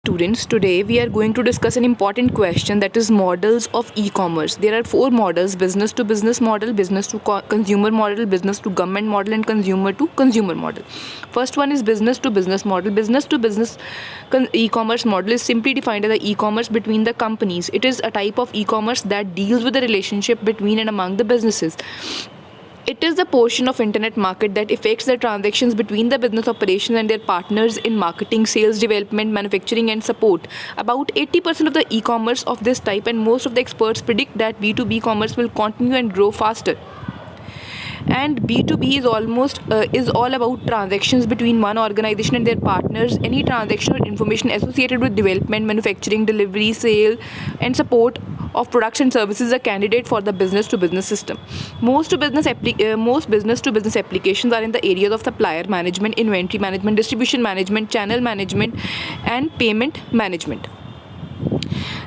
Students, today we are going to discuss an important question, that is models of e-commerce. There are four models: business to business model, business to consumer model, business to government model, and consumer to consumer model. First one is business to business model. Business to business e-commerce model is simply defined as the e-commerce between the companies. It is a type of e-commerce that deals with the relationship between and among the businesses. It is the portion of internet market that affects the transactions between the business operations and their partners in marketing, sales, development, manufacturing, and support. About 80% of the e-commerce of this type, and most of the experts predict that B2B commerce will continue and grow faster. And B2B is all about transactions between one organization and their partners. Any transaction or information associated with development, manufacturing, delivery, sale, and support of products and services is a candidate for the business to business system. Most business to business applications are in the areas of supplier management, inventory management, distribution management, channel management, and payment management.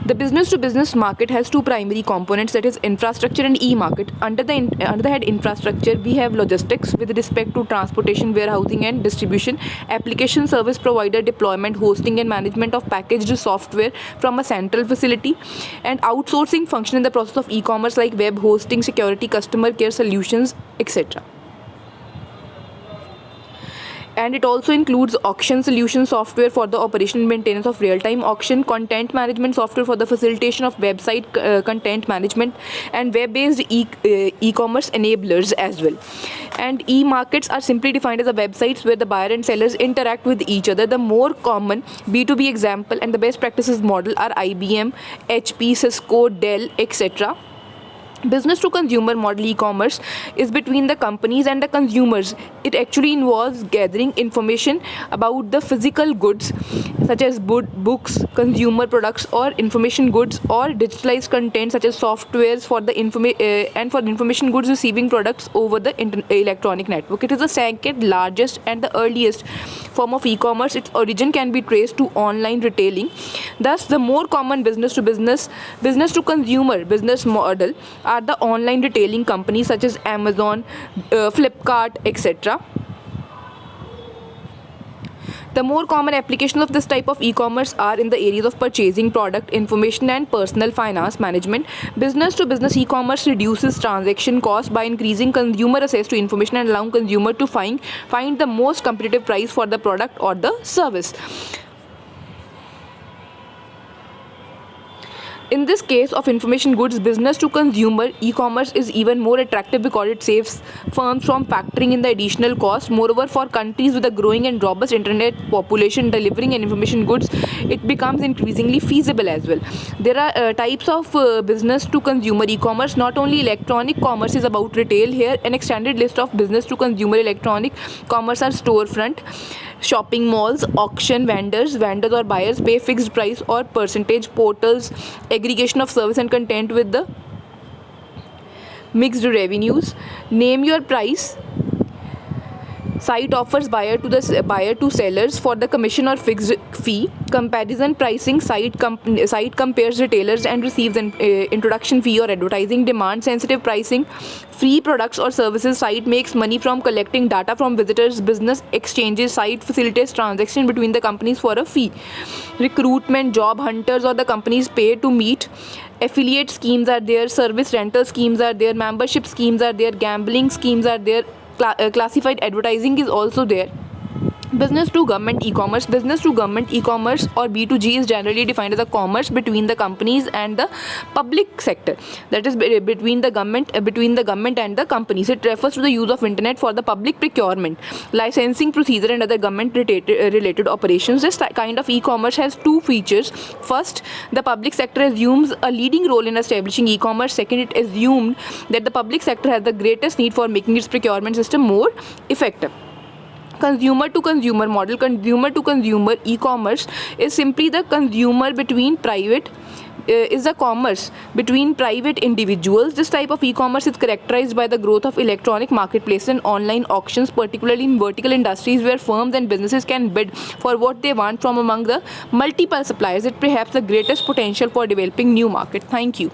The business to business market has two primary components, that is infrastructure and e-market. Under the head infrastructure, we have logistics with respect to transportation, warehousing, and distribution, application service provider, deployment, hosting, and management of packaged software from a central facility, and outsourcing function in the process of e-commerce like web hosting, security, customer care solutions, etc. And it also includes auction solution software for the operation and maintenance of real-time auction, content management software for the facilitation of website content management, and web-based e-commerce enablers as well. And e-markets are simply defined as the websites where the buyer and sellers interact with each other. The more common B2B example and the best practices model are IBM, HP, Cisco, Dell, etc. Business to consumer model e-commerce is between the companies and the consumers. It actually involves gathering information about the physical goods such as books, consumer products, or information goods, or digitalized content such as softwares for the information goods receiving products over the electronic network. It is the second largest and the earliest form of e-commerce. Its origin can be traced to online retailing. Thus, the more common business to consumer business model are the online retailing companies such as Amazon, Flipkart, etc. The more common applications of this type of e-commerce are in the areas of purchasing, product information, and personal finance management. Business to business e-commerce reduces transaction costs by increasing consumer access to information and allowing consumer to find the most competitive price for the product or the service. In this case of information goods, business to consumer e-commerce is even more attractive because it saves firms from factoring in the additional cost. Moreover, for countries with a growing and robust internet population, delivering and information goods, it becomes increasingly feasible as well. There are types of business to consumer e-commerce. Not only electronic commerce is about retail. Here, an extended list of business to consumer electronic commerce are storefront, shopping malls, auction vendors or buyers pay fixed price or percentage, portals, aggregation of service and content with the mixed revenues, name your price, site offers buyer to sellers for the commission or fixed fee, comparison pricing, site compares retailers and receives an introduction fee or advertising, demand sensitive pricing, free products or services, site makes money from collecting data from visitors, business exchanges, site facilitates transaction between the companies for a fee, recruitment, job hunters or the companies pay to meet, affiliate schemes are there, service rental schemes are there, membership schemes are there, gambling schemes are there, classified advertising is also there. Business to government e-commerce or B2G is generally defined as a commerce between the companies and the public sector, that is between the government and the companies. It refers to the use of internet for the public procurement, licensing procedure, and other government related operations. This kind of e-commerce has two features. First, the public sector assumes a leading role in establishing e-commerce. Second, it assumed that the public sector has the greatest need for making its procurement system more effective. Consumer to consumer model. Consumer to consumer e-commerce is simply the commerce between private individuals. This type of e-commerce is characterized by the growth of electronic marketplaces and online auctions, particularly in vertical industries where firms and businesses can bid for what they want from among the multiple suppliers. It perhaps the greatest potential for developing new market. Thank you.